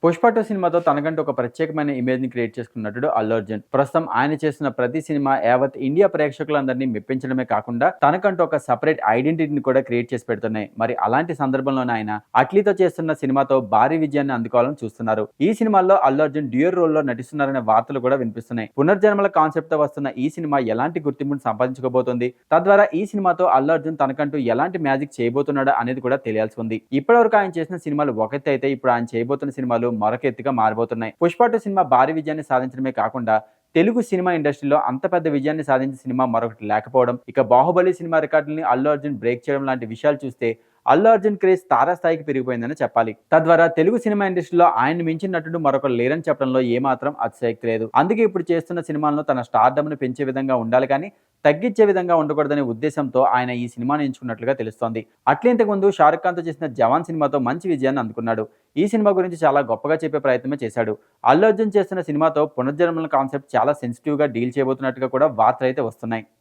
'పుష్ప 2' సినిమాతో తనకంటూ ఒక ప్రత్యేకమైన ఇమేజ్‌ని క్రియేట్ చేసుకున్న నటుడు అల్లు అర్జున్. ప్రస్తుతం ఆయన చేస్తున్న ప్రతి సినిమా యావత్ ఇండియా ప్రేక్షకులందరినీ మెప్పించడమే కాకుండా తనకంటూ ఒక సెపరేట్ ఐడెంటిటీని కూడా క్రియేట్ చేసి పెడుతున్నాయి. మరి అలాంటి సందర్భంలోనే ఆయన 'అట్లీ'తో చేస్తున్న సినిమాతో భారీ విజయాన్ని అందుకోవాలని చూస్తున్నారు. ఈ సినిమాల్లో అల్లు అర్జున్ డ్యూయల్ రోల్‌లో నటిస్తున్నారనే వార్తలు కూడా వినిపిస్తున్నాయి. పునర్జన్మల కాన్సెప్ట్‌తో వస్తున్న ఈ సినిమా ఎలాంటి గుర్తింపును సంపాదించుకోబోతోంది? తద్వారా ఈ సినిమాతో అల్లు అర్జున్ తనకంటూ ఎలాంటి మ్యాజిక్ చేయబోతున్నాడా అనేది కూడా తెలియాల్సి ఉంది. ఇప్పటివరకు ఆయన చేసిన సినిమాలు ఒక ఎత్తు అయితే ఇప్పుడు ఆయన చేయబోతున్న సినిమాలు మరొక ఎత్తుగా మారబోతున్నాయి. 'పుష్ప 2' సినిమా భారీ విజయాన్ని సాధించడమే కాకుండా తెలుగు సినిమా ఇండస్ట్రీలో అంత పెద్ద విజయాన్ని సాధించిన సినిమా మరొకటి లేకపోవడం, ఇక 'బాహుబలి' సినిమా రికార్డుల్ని అల్లు అర్జున్ బ్రేక్ చేయడం లాంటి విషయాలు చూస్తే అల్లు అర్జున్ క్రేజ్ తారాస్థాయికి పెరిగిపోయిందని చెప్పాలి. తద్వారా తెలుగు సినిమా ఇండస్ట్రీలో ఆయన్ని మించిన నటుడు మరొకరు లేరని చెప్పడంలో ఏమాత్రం అతిశయోక్తి లేదు. అందుకే ఇప్పుడు చేస్తున్న సినిమాలను తన స్టార్డమ్‌ను పెంచే విధంగా ఉండాలి కానీ తగ్గించే విధంగా ఉండకూడదనే ఉద్దేశంతో ఆయన ఈ సినిమాని ఎంచుకున్నట్లుగా తెలుస్తోంది. అట్లే ఇంతకుముందు 'షారుఖ్ ఖాన్‌తో' చేసిన 'జవాన్' సినిమాతో మంచి విజయాన్ని అందుకున్నాడు. ఈ సినిమా గురించి చాలా గొప్పగా చెప్పే ప్రయత్నమే చేశాడు. అల్లు అర్జున్ చేస్తున్న సినిమాతో పునర్జన్మల కాన్సెప్ట్ చాలా సెన్సిటివ్‌గా డీల్ చేయబోతున్నట్టుగా కూడా వార్తలైతే వస్తున్నాయి.